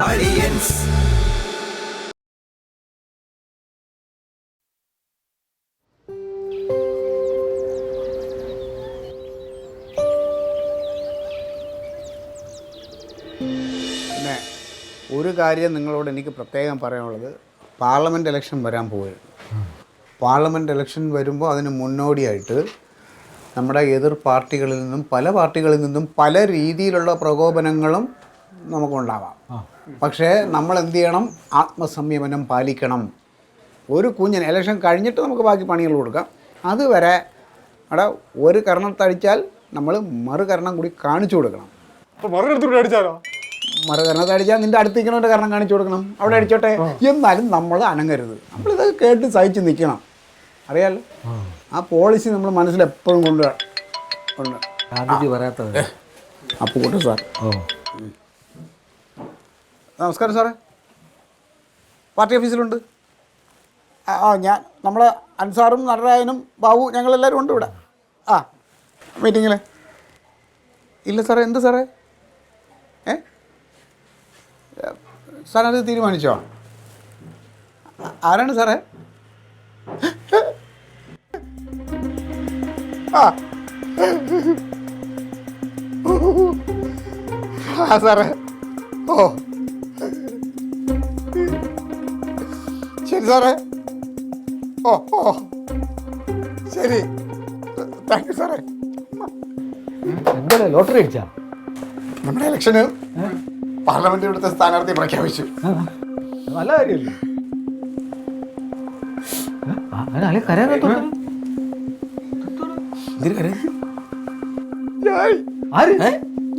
Audience. പിന്നെ ഒരു കാര്യം നിങ്ങളോട് എനിക്ക് പ്രത്യേകം പറയാനുള്ളത്, പാർലമെൻറ്റ് ഇലക്ഷൻ വരാൻ പോവുകയാണ്. പാർലമെൻറ്റ് ഇലക്ഷൻ വരുമ്പോൾ അതിന് മുന്നോടിയായിട്ട് നമ്മുടെ എതിർ പാർട്ടികളിൽ നിന്നും പല പാർട്ടികളിൽ നിന്നും പല രീതിയിലുള്ള പ്രകോപനങ്ങളും നമുക്കുണ്ടാവാം. പക്ഷേ നമ്മൾ എന്ത് ചെയ്യണം? ആത്മസംയമനം പാലിക്കണം. ഒരു കുഞ്ഞിന് ഇലക്ഷൻ കഴിഞ്ഞിട്ട് നമുക്ക് ബാക്കി പണികൾ കൊടുക്കാം. അതുവരെ അവിടെ ഒരു കർണത്തടിച്ചാൽ നമ്മൾ മറുകരണം കൂടി കാണിച്ചു കൊടുക്കണം. മറുകരണത്തെ അടിച്ചാൽ നിൻ്റെ അടുത്തിരിക്കണവൻ്റെ കാരണം കാണിച്ചു കൊടുക്കണം. അവിടെ അടിച്ചോട്ടെ, എന്നാലും നമ്മൾ അനങ്ങരുത്. നമ്മളിത് കേട്ട് സഹിച്ച് നിൽക്കണം. അറിയാമല്ലോ, ആ പോളിസി നമ്മൾ മനസ്സിൽ എപ്പോഴും കൊണ്ട് അപ്പുകുട്ടൻ സാർ. നമസ്കാരം സാറേ, പാർട്ടി ഓഫീസിലുണ്ട്. ഞാൻ നമ്മളെ അൻസാറും നടരായനും ബാബു ഞങ്ങളെല്ലാവരും ഉണ്ട് ഇവിടെ. മീറ്റിങ്ങിൽ ഇല്ല സാറേ. എന്ത് സാറേ? സാറത് തീരുമാനിച്ചോ? ആരാണ് സാറേ? സാറേ, ഓ ശരി സാറേ. ഓ ഓ ശരി, താങ്ക് യു സാറേ. എന്താ ലോട്ടറി അടിച്ചാ? നമ്മുടെ ഇലക്ഷന് പാർലമെന്റ് ഇവിടുത്തെ സ്ഥാനാർത്ഥി പ്രഖ്യാപിച്ചു. നല്ല കാര്യമല്ലേ?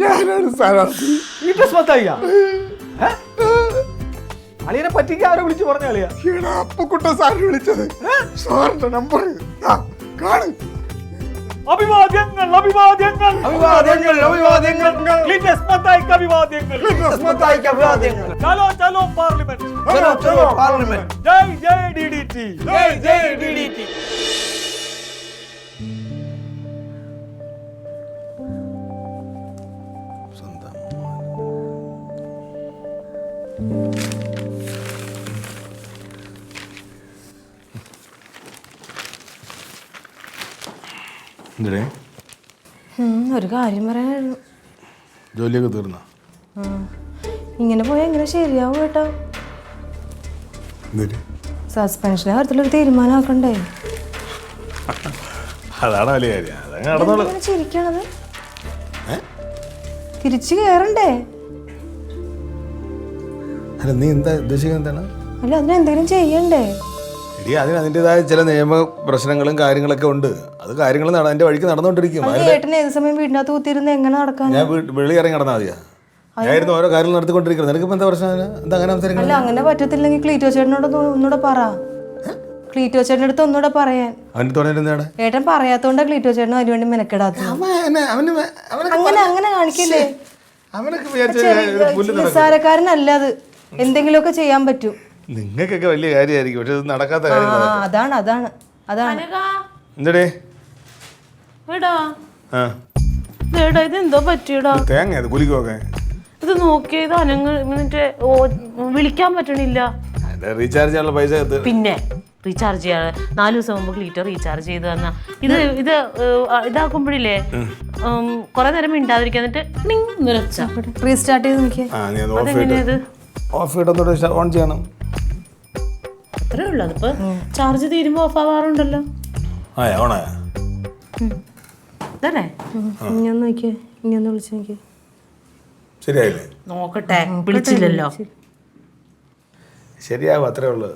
ഞാനാണ് സ്ഥാനാർത്ഥി. അളിയനെ പറ്റിക്ക് ആരോ വിളിച്ചു പറഞ്ഞാളിയാ? അപ്പുക്കുട്ടൻ സാറിന് വിളിച്ചത്. സാറിന്റെ നമ്പർ കാണും. അഭിവാദ്യങ്ങൾ അഭിവാദ്യങ്ങൾ അഭിവാദ്യങ്ങൾ അഭിവാദ്യങ്ങൾ. ക്ലീറ്റസ് മത്തായിക്ക് അഭിവാദ്യങ്ങൾ. ക്ലീറ്റസ് മത്തായിക്ക് അഭിവാദ്യങ്ങൾ. ചലോ ചലോ പാർലമെന്റ്. ചലോ ചലോ പാർലമെന്റ്. ജയ് ജയ് ഡിഡിടി. ജയ് ജയ് ഡിഡിടി. ഒരു കാര്യം പറയാനായിരുന്നു. ജോലിയൊക്കെ തീർന്ന? ഇങ്ങനെ പോയാൽ എങ്ങനെ ശരിയാവും കേട്ടോ? സസ്പെൻഷനെ കാര്യത്തിലൊരു തീരുമാനമാക്കണ്ടേ? അതാണ് വലിയ കാര്യം. ചിരിക്കണത് തിരിച്ചു കയറണ്ടേ? അല്ല, നീ എന്താ ഉദ്ദേശിക്കുന്നത്? എന്താണ്? അല്ല, അതിനെന്തെങ്കിലും ചെയ്യണ്ടേ? എടി, അതിന് അതിൻ്റെതായ ചില നിയമ പ്രശ്നങ്ങളും കാര്യങ്ങളൊക്കെ ഉണ്ട്. അത് കാര്യങ്ങൾ അതിന്റെ വഴിക്ക് നടന്നുകൊണ്ടിരിക്കും. ഏട്ടന് ഏത് സമയം വീടിനകത്ത് കുത്തിയിരുന്ന് എങ്ങനെ നടക്കാൻ? ഞാൻ വെളി ഇറങ്ങി നടന്നാൽ മതിയാ? ഞാനായിരുന്നു ഓരോ കാര്യങ്ങൾ നടത്തിക്കൊണ്ടിരിക്കുന്നത്. നിനക്ക് എന്താ പ്രശ്നം? എന്താ അങ്ങനെ സംസാരിക്കുന്നത്? അല്ല, അങ്ങനെ പറ്റത്തില്ലെങ്കിൽ ക്ലീറ്റോ ചേട്ടനോട് ഒന്നുകൂടെ പറ. ക്ലീറ്റോ ചേട്ടൻ്റെ അടുത്ത് ഒന്നുകൂടെ പറയാൻ. അവന് തോന്നിയിരുന്നേടെ ഏട്ടൻ പറയാത്തോണ്ടാ ക്ലീറ്റോ ചേട്ടനും അതിനുവേണ്ടി മെനക്കെടാത്തത്. അങ്ങനെ അങ്ങനെ കാണിക്കില്ലേ? നിസ്സാരക്കാരനല്ല അത്. എന്തെങ്കിലുമൊക്കെ ചെയ്യാൻ പറ്റും. നിങ്ങൾക്കൊക്കെ വലിയ കാര്യമായിരിക്കും, പക്ഷെ ഇത് നടക്കാത്ത കാര്യം. അതാണ് അതാണ് അതാണ്. എന്തടേ ഇതെന്തോ പറ്റിയടാ? തേങ്ങ കുലിക്കൊക്കെ ഇത് നോക്കിയത് അനങ്ങ് വിളിക്കാൻ പറ്റണില്ല. റീചാർജ് ചെയ്യാനുള്ള പൈസ പിന്നെ റീചാർജ് ചെയ്യാൻ 4 ദിവസം മുമ്പ് ക്ലീറ്റർ റീചാർജ് ചെയ്ത് തന്നാ ഇത് ഇതാക്കുമ്പോഴില്ലേ കൊറേ നേരം മിണ്ടാതിരിക്കാൻ റീസ്റ്റാർട്ട് ചെയ്ത് നോക്കിയേ. അതെങ്ങനെയത്? ഓഫ് ചെയ്തിട്ട് ഓൺ ചെയ്യണം. അത്രേ ഉള്ളൂ. അതിപ്പോ ചാർജ് തീരുമ്പോ ഓഫ് ആവാറുണ്ടല്ലോ. ഇതല്ലേ? ഇങ്ങൊന്ന് നോക്കിയേ, ഇങ്ങൊന്ന് വിളിച്ചു നോക്കിയേ. ശരിയായില്ലേ? നോക്കട്ടെ, വിളിച്ചില്ലല്ലോ. ശരിയാവും, അത്രേ ഉള്ളു.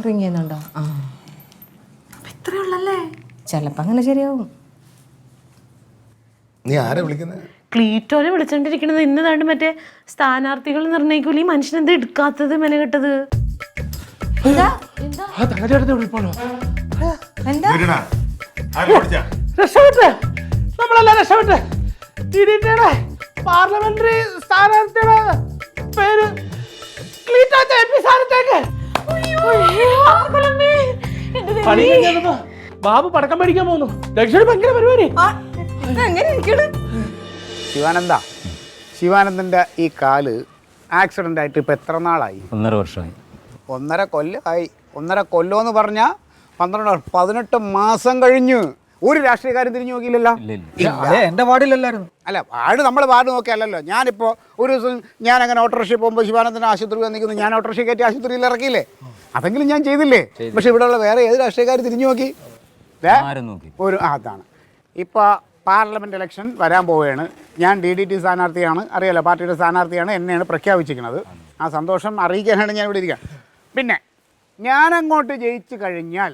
റിങ് ചെയ്യുന്നുണ്ടോ? ഇത്രേ ഉള്ളല്ലേ? ചിലപ്പോ അങ്ങനെ ശരിയാവും. നീ ആരെ വിളിക്കുന്നത്? ക്ലീറ്റോനെ വിളിച്ചോണ്ടിരിക്കണത്. ഇന്നതാണ്ട് മറ്റേ സ്ഥാനാർത്ഥികൾ നിർണ്ണയിക്കൂല. ഈ മനുഷ്യൻ എന്താ എടുക്കാത്തത്? മെനകെട്ടത്. നമ്മളെല്ലാം രക്ഷപ്പെട്ടെ. പാർലമെന്ററി സ്ഥാനാർത്ഥിയുടെ പേര് ക്ലീറ്റോ സ്ഥാനത്തേക്ക് പണി കഴിഞ്ഞപ്പോ ബാബു പടക്കം പഠിക്കാൻ പോകുന്നു. ദക്ഷിണ ഭയങ്കര പരിപാടി. ശിവാനന്ദ, ശിവാനന്ദൻ്റെ ഈ കാല് ആക്സിഡൻ്റ് ആയിട്ട് ഇപ്പോൾ എത്ര നാളായി? 1.5 വർഷമായി. 1.5 കൊല്ലമായി. 1.5 കൊല്ലമെന്ന് പറഞ്ഞാൽ 18 മാസം കഴിഞ്ഞു. ഒരു രാഷ്ട്രീയക്കാരും തിരിഞ്ഞു നോക്കിയില്ലല്ലോ. എന്റെ വാർഡിലല്ലായിരുന്നു. അല്ല, വാർഡ് നമ്മൾ വാർഡ് നോക്കിയല്ലോ. ഞാനിപ്പോൾ ഒരു ദിവസം ഞാൻ അങ്ങനെ ഓട്ടോറിക്ഷ പോകുമ്പോൾ ശിവാനന്ദൻ ആശുപത്രി വന്നിരിക്കുന്നു, ഞാൻ ഓട്ടോറിക്ഷ കയറ്റി ആശുപത്രിയിൽ ഇറക്കിയില്ലേ? അതെങ്കിലും ഞാൻ ചെയ്തില്ലേ? പക്ഷെ ഇവിടെയുള്ള വേറെ ഏത് രാഷ്ട്രീയക്കാർ തിരിഞ്ഞു നോക്കി? അതാണ്. ഇപ്പോൾ പാർലമെൻറ്റ് ഇലക്ഷൻ വരാൻ പോവുകയാണ്. ഞാൻ DDT സ്ഥാനാർത്ഥിയാണ്, അറിയാലോ, പാർട്ടിയുടെ സ്ഥാനാർത്ഥിയാണ്. എന്നെയാണ് പ്രഖ്യാപിച്ചിരിക്കുന്നത്. ആ സന്തോഷം അറിയിക്കാനാണ് ഞാൻ ഇവിടെ ഇരിക്കുക. പിന്നെ ഞാനങ്ങോട്ട് ജയിച്ചു കഴിഞ്ഞാൽ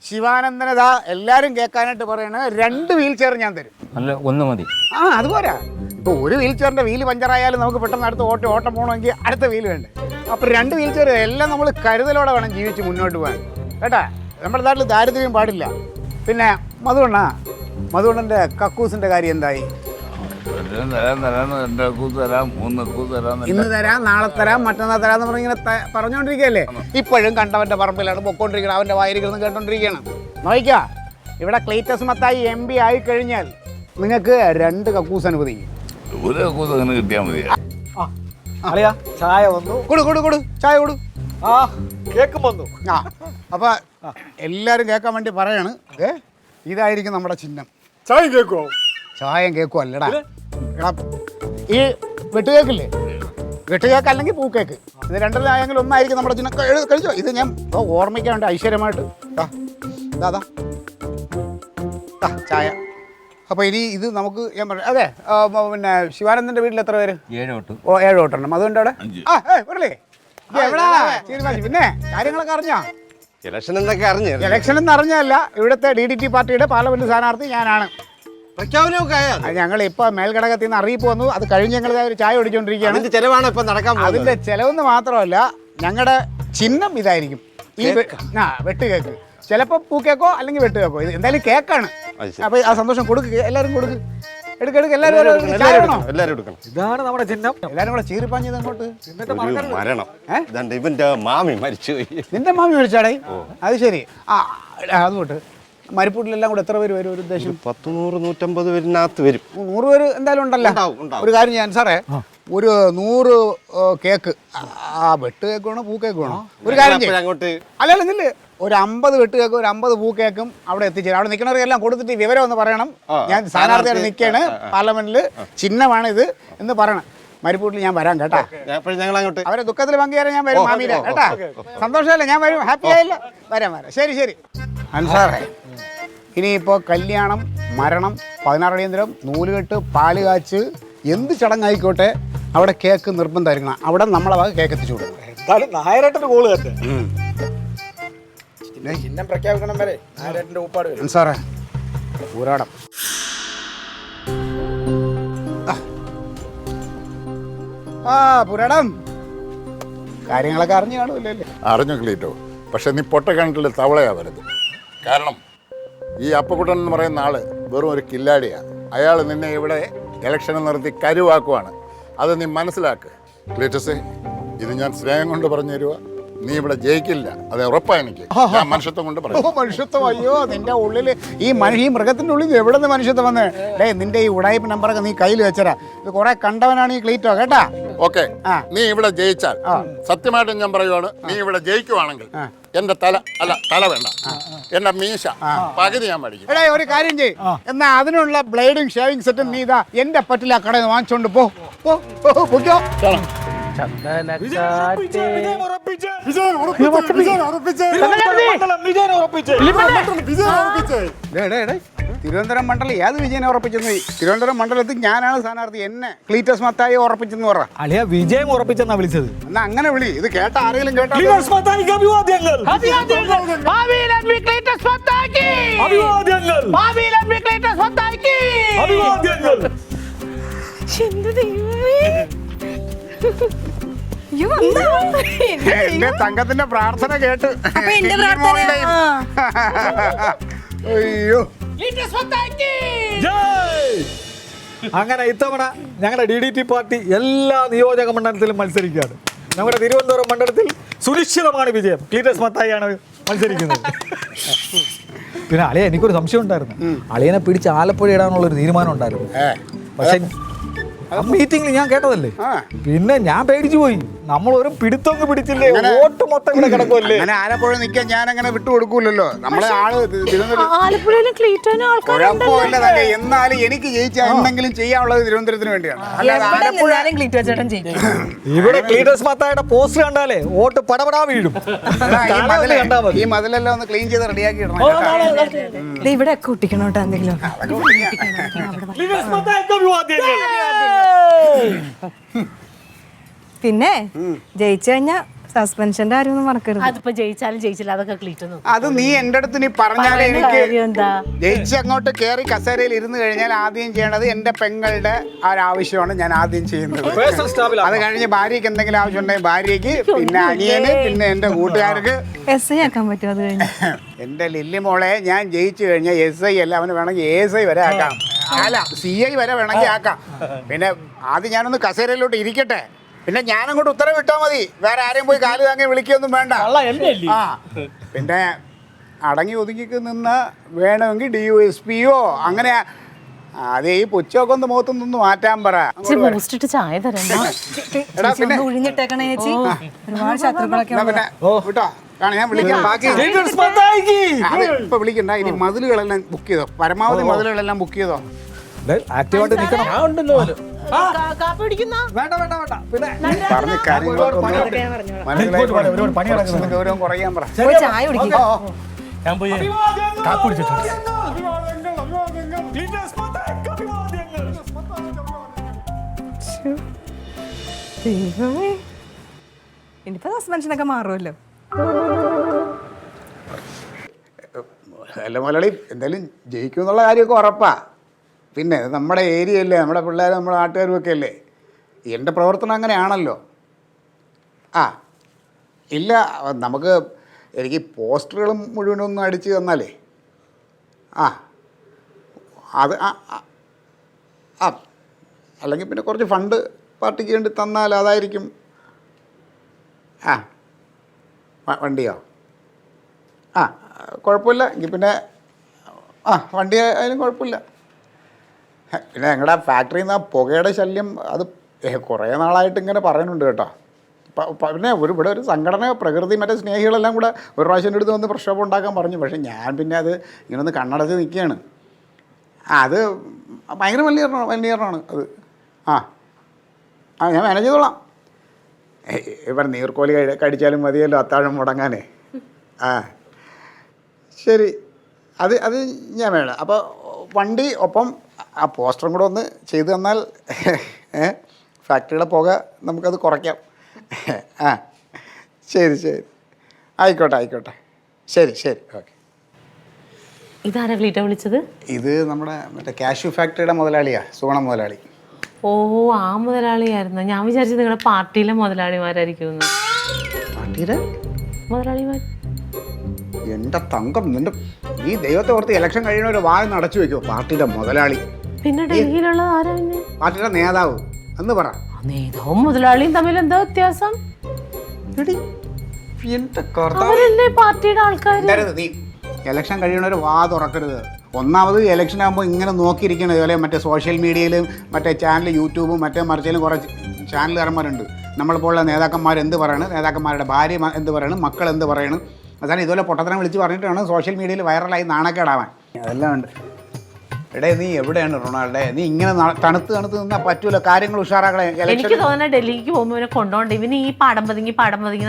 ശിവാനന്ദനതാ എല്ലാവരും കേൾക്കാനായിട്ട് പറയണത് 2 വീൽ ചെയർ ഞാൻ തരും. അല്ല, 1 മതി. അതുപോരാ. ഇപ്പോൾ ഒരു വീൽ ചെയറിൻ്റെ വീല് പഞ്ചറായാലും നമുക്ക് പെട്ടെന്ന് അടുത്ത ഓട്ടം പോകണമെങ്കിൽ അടുത്ത വീല് വേണ്ടേ? അപ്പോൾ 2 വീൽ ചെയർ എല്ലാം നമ്മൾ കരുതലോടെ വേണം ജീവിച്ച് മുന്നോട്ട് പോകാൻ കേട്ടാ. നമ്മുടെ നാട്ടിൽ ദാരിദ്ര്യം പാടില്ല. പിന്നെ മധുവണ്ണൻ്റെ കക്കൂസിൻ്റെ കാര്യം എന്തായി? ഇന്ന് തരാം, നാളെ തരാം, മറ്റന്നാൾ തരാം എന്ന് പറഞ്ഞ് ഇങ്ങനെ പറഞ്ഞുകൊണ്ടിരിക്കുകയല്ലേ? ഇപ്പോഴും കണ്ടവൻ്റെ പറമ്പിലാണ് പൊക്കോണ്ടിരിക്കണം, അവൻ്റെ വായിരിക്കണം കേട്ടോണ്ടിരിക്കുകയാണ്. നോക്കിക്കാ, ഇവിടെ ക്ലീറ്റസ് മത്തായി MP ആയിക്കഴിഞ്ഞാൽ നിങ്ങൾക്ക് 2 കക്കൂസ് അനുവദിക്കും. ഒരു കക്കൂസ് അങ്ങനെ കിട്ടിയാൽ മതി. ചായ വന്നു. കൊടു ചായ കൊടു. കേക്കും വന്നു. അപ്പൊ എല്ലാരും കേൾക്കാൻ വേണ്ടി പറയാണ്, ഇതായിരിക്കും നമ്മുടെ ചിഹ്നം. ചായം കേക്കോ? ചായം കേക്കും അല്ലടാ. ഈ വെട്ടുകേക്കില്ലേ, വെട്ടുകേക്ക് അല്ലെങ്കിൽ പൂക്കേക്ക്, ഇത് രണ്ടിലായെങ്കിലും ഒന്നായിരിക്കും നമ്മുടെ ചിഹ്നം. കഴിച്ചോ? ഇത് ഞാൻ ഓർമ്മിക്കാൻ വേണ്ടി ഐശ്വര്യമായിട്ട് ദാ ചായ. അപ്പോൾ ഇനി ഇത് നമുക്ക് ഞാൻ പറയാം. അതെ, പിന്നെ ശിവാനന്ദൻ്റെ വീട്ടിൽ എത്ര പേര്? 7 വോട്ടുണ്ട്. അതുകൊണ്ട് അവിടെ എവിടാ തീരുമാനിച്ചു? പിന്നെ കാര്യങ്ങളൊക്കെ അറിഞ്ഞോ? ഇലക്ഷൻ എന്നൊക്കെ അറിഞ്ഞു. ഇലക്ഷൻ എന്ന് അറിഞ്ഞല്ല, ഇവിടുത്തെ DDT പാർട്ടിയുടെ പാർലമെന്റ് സ്ഥാനാർത്ഥി ഞാനാണ്. ഞങ്ങൾ ഇപ്പൊ മേൽഘടകത്തിൽ നിന്ന് അറിയിപ്പ് വന്നു. അത് കഴിഞ്ഞ് ഞങ്ങൾ ഒരു ചായ കുടിച്ചോണ്ടിരിക്കുകയാണ്. ചെലവാണ് ഇപ്പൊ നടക്കാൻ. അതിന്റെ ചെലവെന്ന് മാത്രമല്ല, ഞങ്ങളുടെ ചിഹ്നം ഇതായിരിക്കും, ഈ വെട്ടുകേക്ക്. ചിലപ്പോ പൂക്കേക്കോ അല്ലെങ്കിൽ വെട്ടുകേക്കോ. ഇത് എന്തായാലും കേക്കാണ്. അപ്പൊ ആ സന്തോഷം കൊടുക്ക്, എല്ലാവരും കൊടുക്ക്. എടുക്ക് എല്ലാവരും. ഇതാണ് നമ്മുടെ ചിഹ്നം. എല്ലാരും കൂടെ ചീറിപ്പാഞ്ഞത് അങ്ങോട്ട്. മരണം. ഇവന്റെ മാമി മരിച്ചുപോയി. നിന്റെ മാമി മരിച്ചാടേ? അത് ശരി. അതുകൊണ്ട് മരിപ്പൂട്ടിലെല്ലാം കൂടെ എത്ര പേര് വരും ഒരു ഉദ്ദേശം? 100-150 പേരിനകത്ത് വരും. 100 പേര് എന്തായാലും ഉണ്ടല്ലോ. ഒരു കാര്യം ഞാൻ സാറേ, ഒരു 100 കേക്ക്, വെട്ട് കേക്ക് വേണോ പൂ കേക്ക് വേണോ? ഒരു കാര്യം അല്ലല്ല നില്ല്, ഒരു 50 വെട്ട് കേക്കും ഒരു 50 പൂ കേക്കും അവിടെ എത്തിച്ചേരും. അവിടെ നിൽക്കുന്നവർക്കെല്ലാം കൊടുത്തിട്ട് വിവരം ഒന്ന് പറയണം. ഞാൻ സ്ഥാനാർത്ഥിയായിട്ട് നിൽക്കുകയാണ് പാർലമെന്റിൽ, ചിഹ്നമാണ് ഇത് എന്ന് പറയണം. മരിപ്പൂട്ടിൽ ഞാൻ വരാം കേട്ടാ. അവരെ ദുഃഖത്തിൽ പങ്കുചേരാൻ ഞാൻ വരും മാമീരെ കേട്ടാ. സന്തോഷമല്ലേ? ഞാൻ വരും. ഹാപ്പി ആയില്ല? വരാം. ശരി. അൻസാറേ, ഇനിയിപ്പോൾ കല്യാണം, മരണം, 16 അടിയന്തരം, നൂലുകെട്ട്, പാല് കാച്ച്, എന്ത് ചടങ്ങായിക്കോട്ടെ അവിടെ കേക്ക് നിർബന്ധമായിരിക്കണം. അവിടെ നമ്മളെ ഭാഗം കേക്ക് എത്തിച്ചു കൊടുക്കണം. നായരേട്ടന്റെ കോള് കേട്ടെ. ചിഹ്നം പ്രഖ്യാപിക്കണം വരെ നായരേട്ടന്റെ ഊപ്പാട് വരും. അൻസാറേ, ഊരാടം. പുരാടം കാര്യങ്ങളൊക്കെ അറിഞ്ഞു കാണുമല്ലേ? അറിഞ്ഞു ക്ലീറ്റോ. പക്ഷെ നീ പൊട്ട കിണറ്റിൽ തവളയാ വരുന്നത്. കാരണം ഈ അപ്പക്കുട്ടൻ എന്ന് പറയുന്ന ആള് വെറും ഒരു കില്ലാടിയാണ്. അയാൾ നിന്നെ ഇവിടെ ഇലക്ഷന് നിർത്തി കരുവാക്കുവാണ്. അത് നീ മനസ്സിലാക്ക് ക്ലീറ്റസേ. ഇത് ഞാൻ സ്നേഹം കൊണ്ട് പറഞ്ഞു തരുക. നീ ഇവിടെ ജയിക്കില്ല, അത് ഉറപ്പാണ്. എനിക്ക് ഞാൻ മനുഷ്യത്വം കൊണ്ട് പറഞ്ഞു. മനുഷ്യത്വം? അയ്യോ, നിന്റെ ഉള്ളിൽ ഈ മൃഗത്തിന്റെ ഉള്ളിൽ എവിടെ നിന്ന് മനുഷ്യത്വം വന്ന്? നിന്റെ ഈ ഉടായ്പ നമ്പറൊക്കെ നീ കയ്യിൽ വെച്ചരാ. ഇത് കുറെ കണ്ടവനാണ് ഈ ക്ലീറ്റോ കേട്ടാ. ഓക്കെ, നീ ഇവിടെ ജയിച്ചാൽ, സത്യമായിട്ടും ഞാൻ പറയുവാണ്, നീ ഇവിടെ ജയിക്കുവാണെങ്കിൽ എന്റെ തല വേണ്ട, എന്റെ മീശ പകുതി ഞാൻ മേടിക്കും. ഒരു കാര്യം ചെയ്യ്, എന്നാ അതിനുള്ള ബ്ലേഡും ഷേവിംഗ് സെറ്റും നീ ഇതാ എന്റെ പറ്റില്ല കടയിൽ നിന്ന് വാങ്ങിച്ചോണ്ട് പോക്കോ. തിരുവനന്തപുരം മണ്ഡലം ഏത് വിജയനെ ഉറപ്പിച്ചെന്ന്? തിരുവനന്തപുരം മണ്ഡലത്തിൽ ഞാനാണ് സ്ഥാനാർത്ഥി. എന്നെ ക്ലീറ്റസ് മത്തായി ഉറപ്പിച്ചെന്ന് പറ. അളിയ വിജയം ഉറപ്പിച്ചെന്നാ വിളിച്ചത്. എന്നാ അങ്ങനെ വിളി. ഇത് കേട്ട ആരെങ്കിലും കേട്ടോ? എന്റെ തങ്കത്തിന്റെ പ്രാർത്ഥന കേട്ട്. അയ്യോ, അങ്ങനെ ഇത്തവണ ഞങ്ങളുടെ DDT പാർട്ടി എല്ലാ നിയോജക മണ്ഡലത്തിലും മത്സരിക്കുകയാണ്. നമ്മുടെ തിരുവനന്തപുരം മണ്ഡലത്തിൽ സുനിശ്ചിതമാണ് വിജയം. ക്ലീറ്റസ് മത്തായിയാണ് മത്സരിക്കുന്നത്. പിന്നെ അളിയ എനിക്കൊരു സംശയം ഉണ്ടായിരുന്നു. അളിയനെ പിടിച്ച് ആലപ്പുഴ ഇടാനുള്ളൊരു തീരുമാനം ഉണ്ടായിരുന്നു. പക്ഷെ മീറ്റിംഗിൽ ഞാൻ കേട്ടതല്ലേ. ആ. പിന്നെ ഞാൻ പേടിച്ചു പോയി. നമ്മൾ ഒരു പിടുത്തൊന്നും പിടിച്ചില്ലേ, വോട്ട് മൊത്തം ഇവിടെ കിടക്കുമല്ലേ. അങ്ങനെ ആലപ്പുഴ നിൽക്കാൻ ഞാൻ അങ്ങനെ വിട്ടു കൊടുക്കൂലല്ലോ. നമ്മളെ ആള് തിരുവനന്തപുരം ആലപ്പുഴയിലും ക്ലീറ്റോനും കുഴപ്പമില്ല തന്നെ. എന്നാലും എനിക്ക് ജയിച്ചാൽ എന്തെങ്കിലും ചെയ്യാനുള്ളത് തിരുവനന്തപുരത്തിന് വേണ്ടിയാണ്. അല്ലാതെ ആലപ്പുഴ ക്ലീറ്റോ ചേട്ടൻ ജയിക്കും. ഇവിടെ ക്ലീറ്റേഴ്സ് മത്തായുടെ പോസ്റ്റർ കണ്ടാലേ വോട്ട് പടപടാ വീഴും. ഈ മതിലെല്ലാം ഒന്ന് ക്ലീൻ ചെയ്ത് റെഡിയാക്കി ഇടണം. ഇവിടെ ഒക്കെ ഒട്ടിക്കണം കേട്ടോ എന്തെങ്കിലും. പിന്നെ ജയിച്ചു കഴിഞ്ഞാ സസ്പെൻഷന്റെ കാര്യമൊന്നും മറക്കരുത്. അതിപ്പോ ജയിച്ചാലും ജയിച്ചില്ല അതൊക്കെ ക്ലീറ്റോ നോക്കും. അത് നീ എന്റെ അടുത്ത് നീ പറഞ്ഞാലേ എനിക്ക് കാര്യം എന്താ? ജയിച്ച് അങ്ങോട്ട് കയറി കസേരയിൽ ഇരുന്ന് കഴിഞ്ഞാൽ ആദ്യം ചെയ്യേണ്ടത് എന്റെ പെങ്ങളുടെ ആ ഒരു ആവശ്യമാണ് ഞാൻ ആദ്യം ചെയ്യുന്നത്. അത് കഴിഞ്ഞ് ഭാര്യയ്ക്ക് എന്തെങ്കിലും ആവശ്യം ഉണ്ടെങ്കിൽ ഭാര്യയ്ക്ക്, പിന്നെ അനിയന്, പിന്നെ എന്റെ കൂട്ടുകാർക്ക്. SI ആക്കാൻ പറ്റുമോ അത് കഴിഞ്ഞ്? എന്റെ ലില്ലി മോളെ ഞാൻ ജയിച്ചു കഴിഞ്ഞാൽ SI അല്ല, അവന് വേണമെങ്കിൽ ASI വരെ ആക്കാം, അല്ല CI വരെ വേണമെങ്കിൽ ആക്കാം. പിന്നെ ആദ്യം ഞാനൊന്ന് കസേരയിലോട്ട് ഇരിക്കട്ടെ, പിന്നെ ഞാനങ്ങോട്ട് ഉത്തരവിട്ടാൽ മതി. വേറെ ആരെയും പോയി കാല് താങ്ങി വിളിക്കൊന്നും വേണ്ട. ആ പിന്നെ അടങ്ങി ഒതുക്കി നിന്ന് വേണമെങ്കിൽ DUSPയോ അങ്ങനെ അതേ ഈ പുച്ചൊക്കെ ഒന്ന് മുഖത്തൊന്ന് മാറ്റാൻ പറ. ബൂസ്റ്റ് ഇട്ട് ചായ തരാം. എടാ പിന്നെ ഒഴിഞ്ഞിട്ടേക്കണേ ചേച്ചി. ഒരുപാട് ശത്രുക്കളൊക്കെ എന്നാ പിന്നെ കേട്ടോ കാണാം, ഞാൻ വിളിക്കാം. ബാക്കി അത് ഇപ്പൊ വിളിക്കണ്ട. ഇനി മതിലുകളെല്ലാം ബുക്ക് ചെയ്തോ, പരമാവധി മതിലുകളെല്ലാം ബുക്ക് ചെയ്തോ. ആക്റ്റീവായിട്ട് നിൽക്കണം. കാപ്പി പിടിക്കുന്ന വേണ്ട വേണ്ട വേണ്ട. പിന്നെ പറഞ്ഞ കാര്യങ്ങളൊക്കെ ഒരുപാട് പണി നടക്കുന്നു. ഗൗരവം കുറയാൻ പറ. പോയി ചായ കുടിക്കും. ഞാൻ പോയി കാപ്പി കുടിച്ചിട്ടുണ്ട്. ദൈവമേ, ഇനിയിപ്പോ സസ്പെൻഷനൊക്കെ മാറുമല്ലോ. അല്ല മുതലാളി, എന്തായാലും ജയിക്കും എന്നുള്ള കാര്യമൊക്കെ ഉറപ്പാ. പിന്നെ നമ്മുടെ ഏരിയ അല്ലേ, നമ്മുടെ പിള്ളേർ, നമ്മുടെ നാട്ടുകാരും ഒക്കെ അല്ലേ. എൻ്റെ പ്രവർത്തനം അങ്ങനെയാണല്ലോ. ആ ഇല്ല, നമുക്ക് എനിക്ക് പോസ്റ്ററുകളും മുഴുവനൊന്നും അടിച്ച് തന്നാലേ ആ അത് ആ അല്ലെങ്കിൽ പിന്നെ കുറച്ച് ഫണ്ട് പാർട്ടിക്ക് വേണ്ടി തന്നാൽ അതായിരിക്കും. ആ വണ്ടിയോ? ആ കുഴപ്പമില്ല. എങ്കിൽ പിന്നെ വണ്ടി ആയാലും കുഴപ്പമില്ല. പിന്നെ ഞങ്ങളുടെ ഫാക്ടറിയിൽ നിന്ന് ആ പുകയുടെ ശല്യം അത് കുറേ നാളായിട്ട് ഇങ്ങനെ പറയുന്നുണ്ട് കേട്ടോ. പിന്നെ ഇവിടെ ഒരു സംഘടന, പ്രകൃതി മറ്റേ സ്നേഹികളെല്ലാം കൂടെ ഒരു പ്രാവശ്യം എടുത്ത് വന്ന് പ്രക്ഷോഭം ഉണ്ടാക്കാൻ പറഞ്ഞു. പക്ഷേ ഞാൻ പിന്നെ അത് ഇങ്ങനെ ഒന്ന് കണ്ണടച്ച് നിൽക്കുകയാണ്. അത് ഭയങ്കര മലിനീകരണമാണ് അത്. ഞാൻ മാനേജ് ചെയ്തോളാം. ഇപ്പം നീർക്കോലി കടിച്ചാലും മതിയല്ലോ അത്താഴം മുടങ്ങാനേ. ശരി, അത് ഞാൻ വേണം. അപ്പോൾ വണ്ടി ഒപ്പം ആ പോസ്റ്ററും കൂടെ ഒന്ന് ചെയ്തു തന്നാൽ ഫാക്ടറിയുടെ പുക നമുക്കത് കുറയ്ക്കാം. ശരി ശരി, ആയിക്കോട്ടെ. ശരി ഓക്കെ. ഇതാരാ ക്ലീറ്റോ വിളിച്ചത്? ഇത് നമ്മുടെ മറ്റേ കാഷ്യൂ ഫാക്ടറിയുടെ മുതലാളിയാ, സുഗുണ മുതലാളി. ഓ, ആ മുതലാളിയായിരുന്നു. ഞാൻ വിചാരിച്ചത് നിങ്ങളുടെ പാർട്ടിയിലെ മുതലാളിമാരായിരിക്കും. പാർട്ടിയുടെ മുതലാളിമാർ? എൻ്റെ തങ്കം, നിന്റെ ഈ ദൈവത്തെ ഓർത്ത് ഇലക്ഷൻ കഴിയണ ഒരു വായ നടച്ചു വെക്കുമോ? പാർട്ടിയുടെ മുതലാളി. പിന്നെ ഡൽഹിയിലുള്ള ആരാ? പിന്നെ പാർട്ടിയുടെ നേതാവ് എന്ന് പറ. നേതാവും മുതലാളിയും തമ്മിൽ എന്താ വ്യത്യാസം? എൻ്റെ അവരല്ലേ പാർട്ടിയുടെ ആൾക്കാർ. നീ ഇലക്ഷൻ കഴിയണ ഒരു വാ തുറക്കരുത്. ഒന്നാമത് ഇലക്ഷൻ ആകുമ്പോൾ ഇങ്ങനെ നോക്കിയിരിക്കണം. ഇതുപോലെ മറ്റേ സോഷ്യൽ മീഡിയയിലും മറ്റേ ചാനൽ, യൂട്യൂബും മറ്റേ മറിച്ചിലും കുറേ ചാനലുകാരന്മാരുണ്ട്. നമ്മളിപ്പോഴുള്ള നേതാക്കന്മാർ എന്ത് പറയണം, നേതാക്കന്മാരുടെ ഭാര്യ എന്ത് പറയണം, മക്കൾ എന്ത് പറയണം, അതാണ് ഇതുപോലെ പൊട്ടത്തരം വിളിച്ച് പറഞ്ഞിട്ടാണ് സോഷ്യൽ മീഡിയയിൽ വൈറലായി നാണക്കേടാവാൻ. അതെല്ലാം ഉണ്ട്. എടേ നീ എവിടെയാണ് റൊണാൾഡേ? നീ ഇങ്ങനെ തണുത്ത് നിന്നാൽ പറ്റൂല. കാര്യങ്ങൾ ഉഷാറാകളെ. എനിക്ക് തോന്നുന്ന ഡൽഹിക്ക് പോകുമ്പോൾ ഇവനെ കൊണ്ടോണ്ട് ഇവന് ഈ പാടം പതുങ്ങി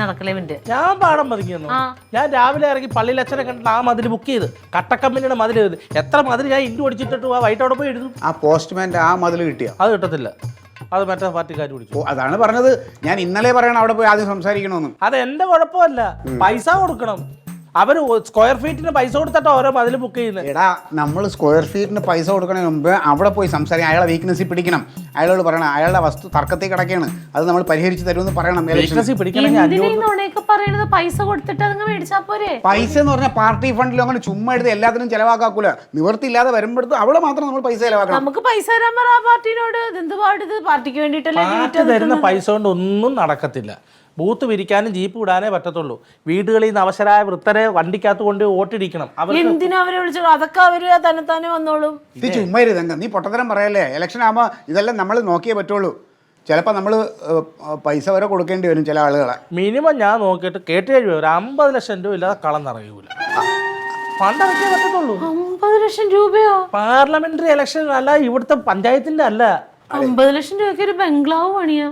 നടക്കലേ ഇവന്റെ. ഞാൻ പാടം പതുങ്ങിയെന്നു. ഞാൻ രാവിലെ ഇറങ്ങി പള്ളിയിൽ അച്ഛനെ കണ്ടിട്ട് ആ മതിൽ ബുക്ക് ചെയ്ത്, കട്ടക്കമ്പനിയുടെ മതിൽ ചെയ്ത്. എത്ര മതിൽ ഞാൻ ഇൻഡു അടിച്ചിട്ട് വൈകിട്ട് അവിടെ പോയി എഴുതും. ആ പോസ്റ്റ്മാൻ്റെ ആ മതിൽ കിട്ടിയോ? അത് കിട്ടത്തില്ല, അത് മറ്റേ പാർട്ടിക്കാർ പിടിച്ചു. അതാണ് പറഞ്ഞത്. ഞാൻ ഇന്നലെ പറയണം അവിടെ പോയി ആദ്യം സംസാരിക്കണമെന്ന്. അത് എന്റെ കുഴപ്പമല്ല, പൈസ കൊടുക്കണം. അവര് സ്ക്വയർ ഫീറ്റിന് പൈസ കൊടുത്തിട്ട് ഓരോ മതിൽ ബുക്ക് ചെയ്യുന്നത്. എടാ, നമ്മൾ സ്ക്വയർ ഫീറ്റിന് പൈസ കൊടുക്കണതിന് മുമ്പ് അവിടെ പോയി സംസാരിക്കണം. അയാളെ വീക്ക്നെസ്സിൽ പിടിക്കണം. അയാളോട് പറയണം അയാളുടെ വസ്തു തർക്കത്തിൽ കിടക്കുകയാണ്, അത് നമ്മൾ പരിഹരിച്ച് തരുമെന്ന് പറയണം. പൈസ കൊടുത്തിട്ട് അതങ്ങ് മേടിച്ചാ പോരെ? പൈസ എന്ന് പറഞ്ഞാൽ പാർട്ടി ഫണ്ടിലും അങ്ങനെ ചുമ്മാ എടുത്ത് എല്ലാത്തിനും ചെലവാക്കാക്കൂല. നിവർത്തിയില്ലാതെ വരുമ്പോഴത്തെ അവിടെ മാത്രം നമ്മൾ പൈസ ചെലവാക്കണം. നമുക്ക് പൈസ തരാൻ പറ പാർട്ടിനോട്. എന്ത് പാടിത്? പാർട്ടിക്ക് വേണ്ടിട്ടല്ലേ തരുന്ന പൈസ കൊണ്ട് ഒന്നും നടക്കത്തില്ല. ബൂത്ത് പിരിക്കാനും ജീപ്പ് വിടാനേ പറ്റത്തുള്ളൂ. വീടുകളിൽ നിന്ന് അവശരായ വൃത്തരെ വണ്ടിക്കകത്ത് കൊണ്ട് വോട്ടിടിക്കണം. എന്തിനാ അവരെ വിളിച്ചോ? അതൊക്കെ അവര് തന്നെ വന്നോളും. ഇത് ചുമ്മാ ഇരുതങ്ക, നീ പൊട്ടത്തരം പറയല്ലേ. ഇലക്ഷൻ ആകുമ്പോൾ ഇതെല്ലാം നമ്മൾ നോക്കിയേ പറ്റുള്ളൂ. ചിലപ്പോൾ നമ്മൾ പൈസ വരെ കൊടുക്കേണ്ടി വരും ചില ആളുകളെ. മിനിമം ഞാൻ നോക്കിയിട്ട് കേട്ടുകഴിവ് ഒരു 50 ലക്ഷം രൂപ ഇല്ലാതെ കളം നിറയൂല. ഫണ്ടൊക്കെ പറ്റത്തുള്ളൂ. 50 ലക്ഷം രൂപയോ? പാർലമെന്ററി ഇലക്ഷൻ അല്ല, ഇവിടുത്തെ പഞ്ചായത്തിന്റെ അല്ല. 50 ലക്ഷം രൂപയ്ക്ക് ഒരു ബംഗ്ലാവ് പണിയാ.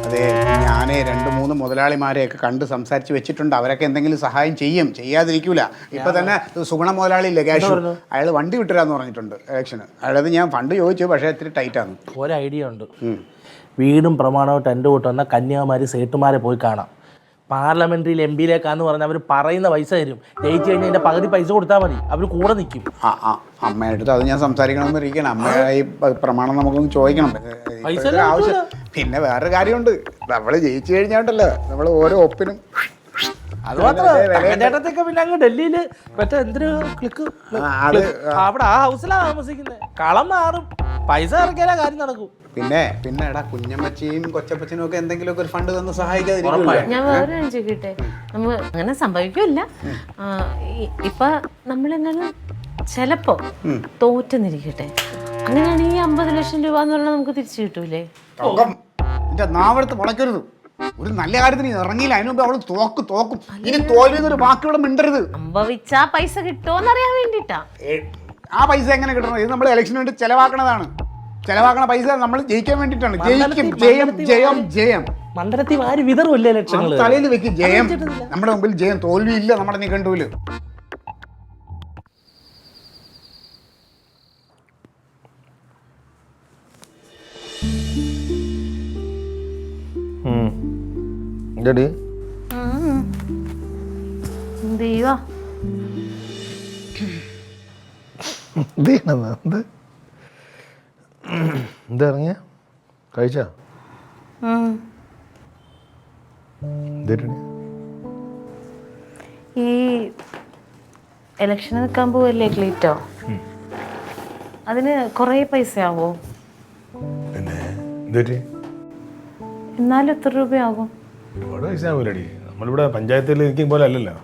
അതെ, ഞാൻ 2-3 മുതലാളിമാരെയൊക്കെ കണ്ട് സംസാരിച്ച് വെച്ചിട്ടുണ്ട്. അവരൊക്കെ എന്തെങ്കിലും സഹായം ചെയ്യും, ചെയ്യാതിരിക്കൂല. ഇപ്പൊ തന്നെ സുഗുണ മുതലാളിയില്ലേ ക്യാഷ്, അയാൾ വണ്ടി വിട്ടുതരാന്ന് പറഞ്ഞിട്ടുണ്ട് ഇലക്ഷന്. അയാളത് ഞാൻ ഫണ്ട് ചോദിച്ചു, പക്ഷേ ഇത്തിരി ടൈറ്റാണ്. ഒരു ഐഡിയ ഉണ്ട്. വീടും പ്രമാണവും ടെൻഡ് കൂട്ടുന്ന കന്യാകുമാരി സേട്ടുമാരെ പോയി കാണാം. പാർലമെന്ററിയിൽ MP-യിലേക്കാന്ന് പറഞ്ഞാൽ അവർ പറയുന്ന പൈസ തരും. ജയിച്ചു കഴിഞ്ഞാൽ അതിന്റെ പകുതി പൈസ കൊടുത്താൽ മതി, അവർ കൂടെ നിൽക്കും. അമ്മയുടെ അടുത്ത് അത് ഞാൻ സംസാരിക്കണമെന്ന് ഇരിക്കണം. അമ്മയുടെ ഈ പ്രമാണം നമുക്കൊന്ന് ചോദിക്കണം. ആവശ്യം. പിന്നെ വേറൊരു കാര്യമുണ്ട്, നമ്മൾ ജയിച്ചു കഴിഞ്ഞാണ്ടല്ലോ നമ്മൾ ഓരോ ഒപ്പിനും അത് മാത്രമൊക്കെ പിന്നെ അങ്ങ് ഡൽഹിയില് മറ്റേ എന്തൊരു ക്ലിക്ക് അവിടെ ആ ഹൗസിലാണ് താമസിക്കുന്നത്. കളം മാറും, പൈസ ഇറക്കിയാലേ കാര്യം നടക്കും. പിന്നെ എടാ കുഞ്ഞമ്മച്ചിയും കൊച്ചപ്പച്ചനും ഒക്കെ എന്തെങ്കിലുമൊക്കെ ഒരു ഫണ്ട് തന്ന് സഹായിക്കാതിരിക്കും. ഞാൻ വേറെ ചോദിക്കട്ടെ, നമ്മൾ അങ്ങനെ സംഭവിക്കില്ല. ഇപ്പൊ നമ്മളെങ്ങനെ ചിലപ്പോ തോറ്റെന്നിരിക്കട്ടെ, അങ്ങനെയാണെങ്കിൽ 50 ലക്ഷം രൂപ എന്ന് പറഞ്ഞാൽ നമുക്ക് തിരിച്ചു കിട്ടൂലേ? എന്റെ നാവെടുത്ത് മുളയ്ക്കരുത്. ഒരു നല്ല കാര്യത്തിന് ഇറങ്ങിയില്ല, അതിന് മുമ്പ് അവള് തോക്കും. ഇനി തോൽവിന്നൊരു വാക്കിവിടെ മിണ്ടരുത്. സംഭവിച്ചാ പൈസ കിട്ടുമോന്നറിയാൻ വേണ്ടിട്ടാ. ആ പൈസ എങ്ങനെ കിട്ടണം? ഇത് നമ്മൾ ഇലക്ഷന് വേണ്ടി ചെലവാക്കണതാണ്. ചെലവാക്കണ പൈസ നമ്മൾ ജയിക്കാൻ വേണ്ടിയിട്ടാണ്. ജയം മണ്ഡലത്തിൽ വാരി വിതറുമല്ലേ ലക്ഷങ്ങൾ. തലയിൽ വെക്കും ജയം. നമ്മുടെ മുമ്പിൽ ജയം, തോൽവിയില്ല നമ്മുടെ നിഘണ്ടുവില്. ഇറങ്ങിയ കഴിച്ചാ ഈ ഇലക്ഷന് നിൽക്കാൻ പോവല്ലേ ക്ലീറ്റോ, അതിന് കുറേ പൈസ ആവോ? എന്നാലും എത്ര രൂപയാകും? ഒരുപാട് പൈസ ആവൂലടി. നമ്മളിവിടെ പഞ്ചായത്തിൽ നിൽക്കും പോലെ അല്ലല്ലോ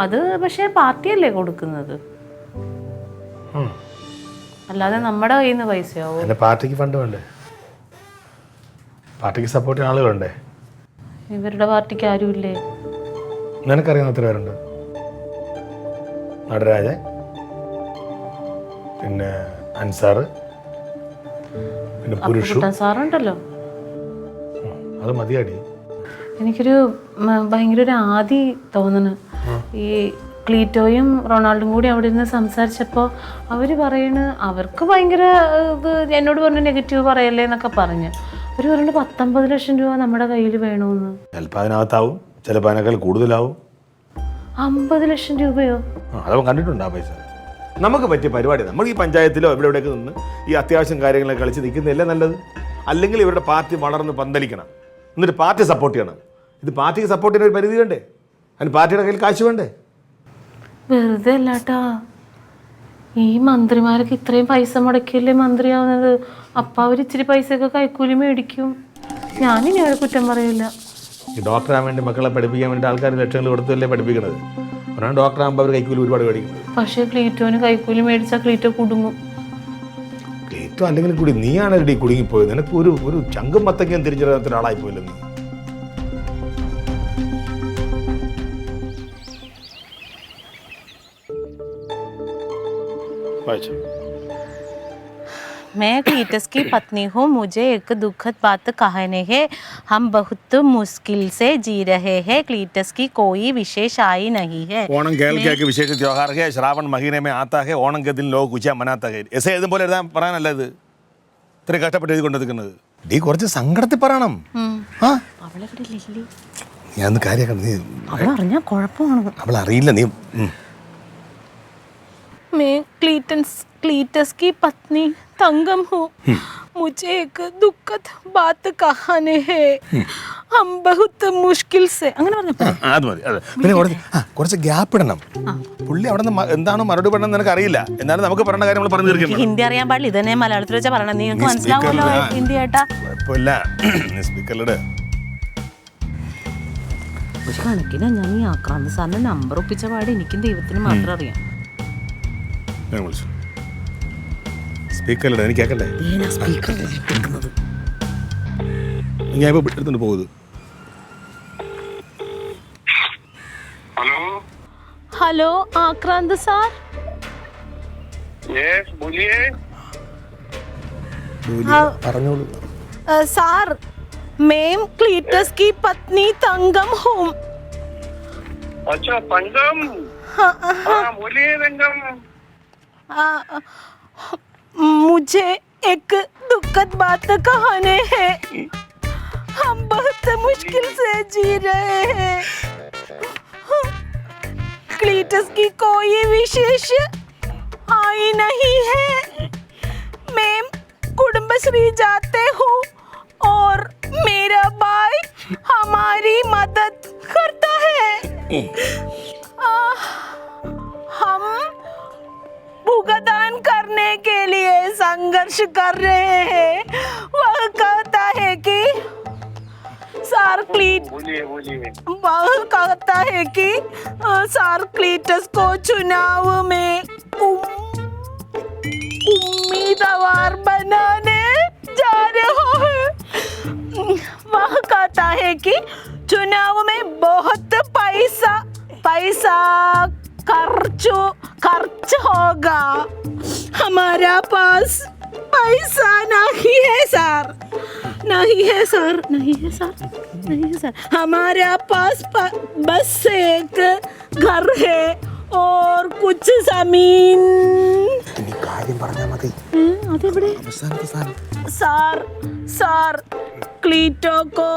അത്. പക്ഷേ പാർട്ടിയല്ലേ കൊടുക്കുന്നത്, അല്ലാതെ നമ്മുടെ കയ്യിൽ നിന്ന് പൈസയാവോ? എൻ്റെ പാർട്ടിക്ക് ഫണ്ട് വേണ്ടേ? പാർട്ടിക്ക് സപ്പോർട്ട് ചെയ്യുന്ന ആളുകളുണ്ടേ. ഇവരുടെ പാർട്ടിക്ക് ആരുമില്ലേ? നിനക്കറിയാവുന്ന എത്ര പേരുണ്ട്? നടരാജൻ, പിന്നെ അൻസാർ, പിന്നെ പുരുഷു സാറുണ്ടല്ലോ. അത് മതിയാടി. എനിക്കൊരു ഭയങ്കര ഒരു ആദി തോന്നുന്നു. ഈ ക്ലീറ്റോയും റൊണാൾഡും കൂടി അവിടെ നിന്ന് സംസാരിച്ചപ്പോൾ അവർ പറയണ് അവർക്ക് ഭയങ്കര ഇത് എന്നോട് പറഞ്ഞ നെഗറ്റീവ് പറയല്ലേ എന്നൊക്കെ പറഞ്ഞ് അവർ പറഞ്ഞു 19 ലക്ഷം രൂപ നമ്മുടെ കയ്യിൽ വേണമെന്ന്. ചിലപ്പോൾ അതിനകത്താവും, ചിലപ്പോൾ അതിനേക്കാൾ കൂടുതലാവും. 50 ലക്ഷം രൂപയോ? അതവൻ കണ്ടിട്ടുണ്ട് ആ പൈസ. നമുക്ക് പറ്റിയ പരിപാടി നമ്മൾ ഈ പഞ്ചായത്തിലോ എവിടെയൊക്കെ നിന്ന് ഈ അത്യാവശ്യം കാര്യങ്ങളൊക്കെ കളിച്ച് നിൽക്കുന്നതല്ലേ നല്ലത്. അല്ലെങ്കിൽ ഇവരുടെ പാർട്ടി വളർന്ന് പന്തലിക്കണം, എന്നിട്ട് പാർട്ടി സപ്പോർട്ട് ചെയ്യണം. ഇത് പാർട്ടിക്ക് സപ്പോർട്ട് ചെയ്യുന്ന ഒരു പരിധി വേണ്ടേ? അതിന് പാർട്ടിയുടെ കയ്യിൽ കാശ് വേണ്ടേ? വെറുതെ അല്ലാട്ടാ, ഈ മന്ത്രിമാരൊക്കെ ഇത്രയും പൈസ മുടക്കിയല്ലേ മന്ത്രിയാവുന്നത്. അപ്പം അവർ ഇച്ചിരി പൈസയൊക്കെ കൈക്കൂലി മേടിക്കും. ഞാനിനി അവരെ കുറ്റം പറയില്ല. ഈ ഡോക്ടറാകാൻ വേണ്ടി മക്കളെ പഠിപ്പിക്കാൻ വേണ്ടി ആൾക്കാർ ലക്ഷങ്ങൾ കൊടുത്തല്ലേ പഠിപ്പിക്കുന്നത്. ഒരാൾ ഡോക്ടറാകുമ്പോൾ അവർ കൈക്കൂലി ഒരുപാട് മേടിക്കുന്നത്. പക്ഷേ ക്ലീറ്റോന് കൈക്കൂലി മേടിച്ചാൽ ക്ലീറ്റോ കുടുങ്ങും. ക്ലീറ്റോ അല്ലെങ്കിൽ കൂടി നീയാണ് ഇടി കുടുങ്ങിപ്പോയത്. നിനക്ക് ഒരു ചങ്കും മത്തക്കും തിരിച്ചറിയാത്ത ഒരാളായി പോയില്ല നീ. मैं क्लीटस की पत्नी हूँ. मुझे एक दुखद बात कहने है. हम बहुत मुश्किल से जी रहे हैं. क्लीटस की कोई विशेष आई नहीं है. ओणम केरल का एक विशेष त्योहार है. श्रावण महीने में आता है. ओणम के दिन लोग कुछ मनाता है. ऐसे എഴുതുമ്പോൾ എഴുതാൻ പറയാനല്ല ഇത് ഇത്ര കഷ്ടപ്പെട്ട് എഴുതിക്കൊണ്ടിരിക്കുന്നത്. ഡീ കുറച്ച് സങ്കടത്തിൽ പറയണം. ഞാൻ കാര്യമാക്കണം. അവൾ അറിഞ്ഞാൽ കുഴപ്പമാണ്. അവൾ അറിയില്ല. നീ मैं क्लीटस की पत्नी तंगम हूँ. मुझे एक दुखद बात कहने है. हम बहुत मुश्किल से അങ്ങനെ പറഞ്ഞപ്പോൾ അത് മതി. അതെ, പിന്നെ കുറച്ച് ഗ്യാപ്പ് ഇടണം. പുള്ളി അവിടെ നിന്ന് എന്താണോ മറുപടി പറയണമെന്ന് നിനക്ക് അറിയില്ല. എന്നാലും നമുക്ക് പറയേണ്ട കാര്യം നമ്മൾ പറഞ്ഞു തീർക്കണം. ഹിന്ദി അറിയാൻ പാടില്ല. ഇതന്നെ മലയാളത്തിൽ വെച്ചാൽ പറയണം. നിങ്ങൾക്ക് മനസ്സിലാവുമല്ലോ ഹിന്ദി ഏട്ടാ. കുഴപ്പമില്ല. സ്പീക്കറിലിട്. ഒരു കണക്കിന് ഞാൻ ഈ ആക്രാന്ത് സാറിന്റെ നമ്പർ ഒപ്പിച്ച പാട് എനിക്കും ദൈവത്തിന് മാത്രം അറിയാം. ഞാൻ വിളിച്ചു സ്പീക്കറിലൂടെ എനിക്ക് കേൾക്കണ്ടേ? ഞാൻ ഇപ്പോൾ എടുത്തുകൊണ്ട് പോകുന്നത്. Hello Akranth sir. പറഞ്ഞോളൂ. സാർ मैं क्लीटस की पत्नी तंगम हूँ. अच्छा तंगम. हाँ बोलिए तंगम. मुझे एक दुखद बात कहने हैं. हम बहुत मुश्किल से जी रहे हैं. क्लीटस की कोई विशेष आई नहीं है. मैं कुटुंबश्री जाते हूँ और मेरा भाई हमारी मदद करता है. हम भुगतान करने के लिए संघर्ष कर रहे हैं. वह कहता है कि सार वह कहता है कि सार क्लीटस को चुनाव में उम्मीदवार बनाने जा रहा है. वह कहता है कि चुनाव में बहुत पैसा खर्च होगा. हमारा पास पैसा नहीं है सर. हमारा पास बस एक घर है और कुछ जमीन. सार क्लीटो को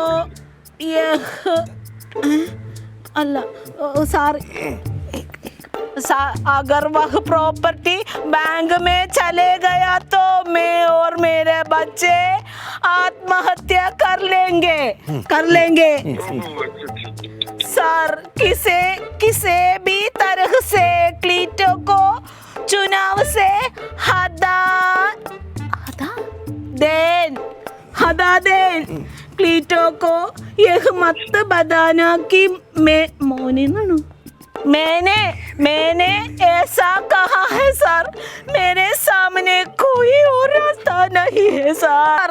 यह अल्लाह सार अगर वह प्रॉपर्टी बैंक में चले गया तो मैं और मेरे बच्चे आत्महत्या कर लेंगे. सर किसे भी तरह से क्लीटो को चुनाव से हटा दें. क्लीटो को यह मत बताना कि मैंने ऐसा कहा है सर. मेरे सामने कोई और रास्ता नहीं है सर.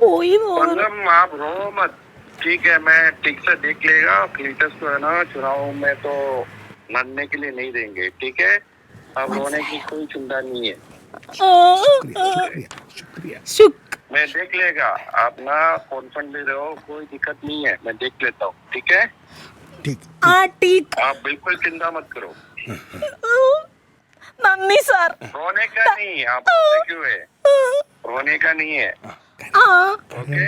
कोई और आप रो मत. ठीक है मैं ठीक से देख लेगा. क्लीटस को है ना चुनाव में तो लड़ने के लिए नहीं देंगे. ठीक है अब रोने की कोई चिंता नहीं है. मैं देख लेगा. आप ना कॉन्फिडेंट ले रहे हो कोई दिक्कत नहीं है. मैं देख लेता हूँ. ठीक है ठीक. आप बिल्कुल चिंता मत करो. नन्नी सर. रोने का नहीं. आप क्यों है रोने का नहीं है. ओके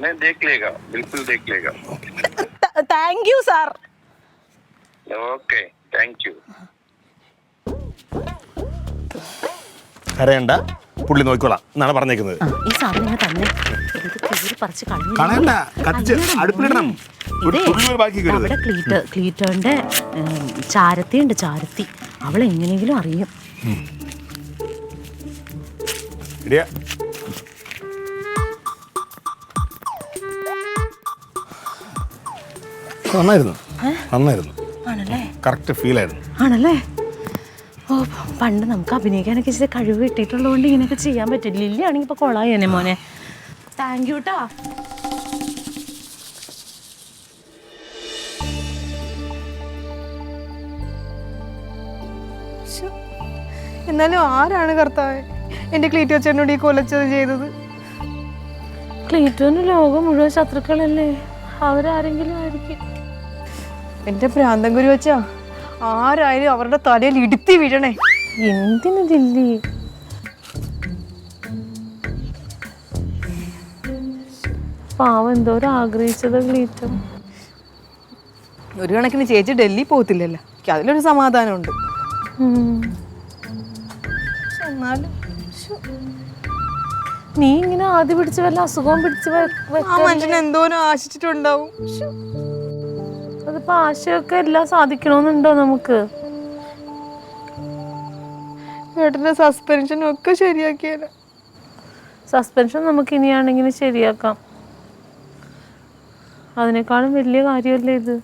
मैं देख लेगा. बिल्कुल देख लेगा. Thank you sir. Okay thank you. കരയണ്ട, പുള്ളി നോക്കിക്കോളാം എന്നാണ് പറഞ്ഞേക്കുന്നത്. ഈ സാധനം തന്നെ പറിച്ച് കളയണ്ട, കത്തിച്ച് അടുപ്പിലിടണം. ബാക്കി അവിടെ ക്ലീറ്റോന്റെ ചാരത്തി ഉണ്ട്. ചാരത്തി അവൾ എങ്ങനെയെങ്കിലും അറിയും. നന്നായിരുന്നു. ആണല്ലേ? കറക്റ്റ് ഫീൽ ആയിരുന്നു. ആണല്ലേ? ഓ പണ്ട് നമുക്ക് അഭിനയിക്കാനൊക്കെ ഇച്ചിരി കഴിവ് കിട്ടിയിട്ടുള്ളതുകൊണ്ട് ഇങ്ങനെയൊക്കെ ചെയ്യാൻ പറ്റും. ലില്ലി ആണെങ്കിൽ ഇപ്പൊ കൊളായി തന്നെ മോനെ. താങ്ക് യു ട്ടാ. എന്നാലും ആരാണ് കർത്താവേ എന്റെ ക്ലീറ്റോ ചേട്ടനോട് ഈ കൊലച്ചത് ചെയ്തത്? ക്ലീറ്റോന് ലോകം മുഴുവൻ ശത്രുക്കളല്ലേ? അവരാരെങ്കിലും ആയിരിക്കും. എന്റെ ഭ്രാന്തം ഗുരു വെച്ചാ ആരായാലും അവരുടെ തലയിൽ ഇടുത്തി വീഴണേ. എന്തിനു ലില്ലി? പാവം എന്തോരം ആഗ്രഹിച്ചത് ക്ലീറ്റോ. ഒരു കണക്കിന് ചേച്ചി ഡൽഹി പോകത്തില്ലല്ലോ, എനിക്ക് അതിലൊരു സമാധാനമുണ്ട്. എന്നാലും നീ ഇങ്ങനെ ആദ്യം പിടിച്ച് വല്ല അസുഖവും പിടിച്ച് ആ മനുഷ്യൻ എന്തോരം ആശിച്ചിട്ടുണ്ടാവും. അതിപ്പോ ആശയൊക്കെ എല്ലാം സാധിക്കണമെന്നുണ്ടോ നമുക്ക്? ഏട്ടന്റെ സസ്പെൻഷനും ഒക്കെ ശരിയാക്കിയാലോ? സസ്പെൻഷൻ നമുക്ക് ഇനിയാണെങ്കിലും ശരിയാക്കാം. അതിനേക്കാളും വലിയ കാര്യമല്ലേ ഇത്.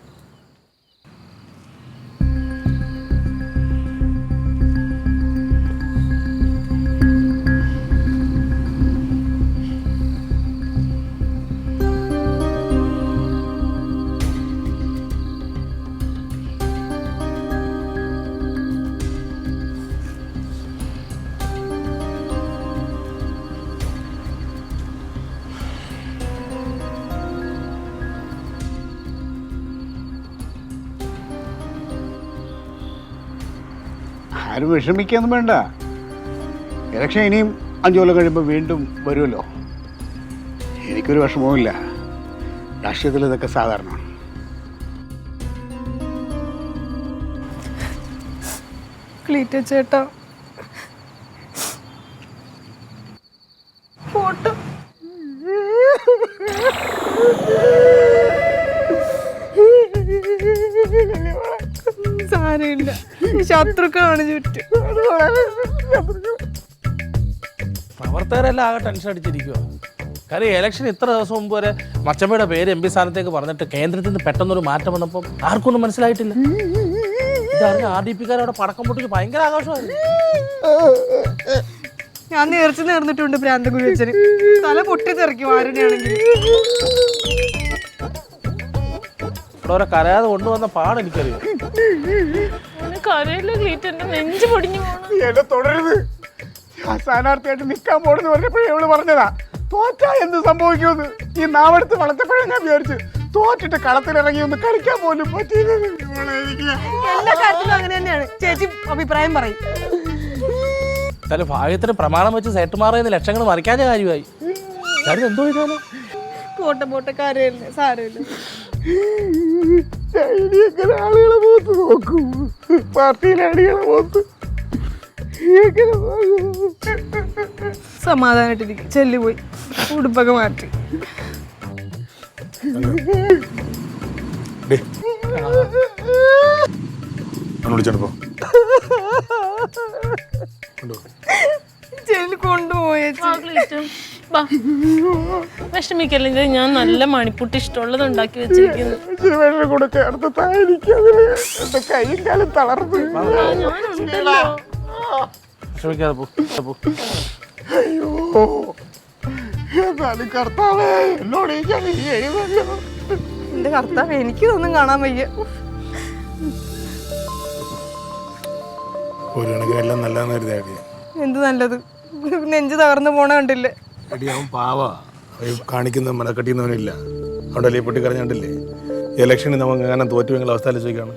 ആരും വിഷമിക്കൊന്നും വേണ്ട. ഇലക്ഷൻ ഇനിയും 5 കൊല്ലം കഴിയുമ്പോൾ വീണ്ടും വരുമല്ലോ. എനിക്കൊരു വിഷമവുമില്ല. രാഷ്ട്രീയത്തിൽ ഇതൊക്കെ സാധാരണമാണ്. ക്ലീറ്റോ ചേട്ടാ ഫോട്ടോ സാരമില്ല, ശത്രുക്കളാണ് ചുറ്റും. പ്രവർത്തകരെല്ലാം ആകെ ടെൻഷൻ അടിച്ചിരിക്കുവോ. കാര്യം ഇലക്ഷൻ ഇത്ര ദിവസം മുമ്പ് വരെ മച്ചമ്മയുടെ പേര് MP സ്ഥാനത്തേക്ക് പറഞ്ഞിട്ട് കേന്ദ്രത്തിൽ നിന്ന് പെട്ടെന്നൊരു മാറ്റം വന്നപ്പോൾ ആർക്കൊന്നും മനസ്സിലായിട്ടില്ല. ഇതറിഞ്ഞ RDPക്കാർ അവിടെ പടക്കം പൊട്ടിച്ച് ഭയങ്കര ആഘോഷമായിരുന്നു. ഞാൻ നേർച്ച നേർന്നിട്ടുണ്ട് ഭ്രാന്തകുരി വെച്ചന്. തല പൊട്ടിത്തെറിക്കും ആരുടെയാണെങ്കിൽ. ഇവിടെ ഓരോ കരയാതെ കൊണ്ടുവന്ന പാട് എനിക്കറിയാം. കരയില്ല ക്ലീറ്റ്, എന്റെ നെഞ്ച് പൊടിഞ്ഞു പോകണം. എന്നെ തുടരുത്. ഞാൻ സ്ഥാനാർത്ഥിയായിട്ട് നിൽക്കാൻ പോണെന്ന് പറഞ്ഞപ്പോഴേ അവള് പറഞ്ഞതാ തോറ്റാ എന്ത് സംഭവിക്കുമെന്ന്. ഈ നാവെടുത്ത് വളർത്തപ്പോഴേ ഞാൻ വിചാരിച്ചു തോറ്റിട്ട് കളത്തിലിറങ്ങി ഒന്ന് കളിക്കാൻ പോലും പറ്റിയില്ല. എല്ലാ കാര്യത്തിലും അങ്ങനെ തന്നെയാണ്. ചേച്ചി അഭിപ്രായം പറയും. എന്തായാലും ഭാഗ്യത്തിന് പ്രമാണം വെച്ച് സേട്ടുമാറിയെന്ന് ലക്ഷങ്ങൾ മറിക്കാഞ്ഞ കാര്യമായി. കാര്യം എന്തോ ചെയ്താലോ. പോട്ടെ കാര്യമില്ല, സാരമില്ല. ആളുകളെ പോത്ത് നോക്കൂ. പാർട്ടിയിലെ അടികളെ പോത്ത് സമാധാനായിട്ടിരിക്കും. ചെല്ലു പോയി ഉടുപ്പൊക്കെ മാറ്റി. ചെല്ലു കൊണ്ടുപോയി. വിഷമിക്കല്ലേ, ഞാൻ നല്ല മണിപ്പൂട്ടി ഇഷ്ടമുള്ളത് ഉണ്ടാക്കി വെച്ചിരിക്കുന്നു. കൂടെ ചേർത്ത് എന്റെ കൈയും കാലം തളർന്നു. വിഷമിക്കാതെ പോ. അയ്യോ എന്നാലും കർത്താവേ എന്നോട് ഈ ചതി ചെയ്യുന്നല്ലോ. എന്റെ കർത്താവ്, എനിക്കിതൊന്നും കാണാൻ വയ്യ. ഒരു കണക്കിനെല്ലാം നല്ലതെന്ന് കരുതിയാടി. എന്ത് നല്ലത്, നെഞ്ച് തകർന്നു പോണ കണ്ടില്ലേ. എടി അവൻ പാവാ, കാണിക്കുന്ന മനക്കട്ടിന്നവനില്ല. അവിടെ അല്ലേ പൊട്ടി കരഞ്ഞാണ്ടില്ലേ. ഇലക്ഷനിൽ നമുക്ക് അങ്ങനെ തോറ്റുവെങ്കിൽ അവസ്ഥ ആലോചിക്കാണ്.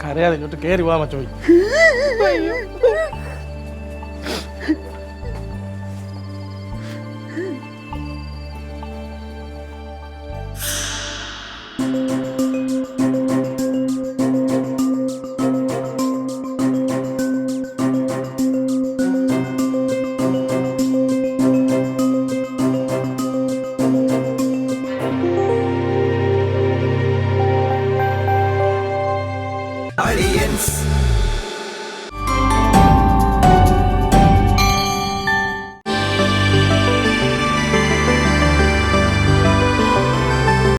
കരയാതെ ഇങ്ങോട്ട് കയറി പോവാൻ മച്ചോ.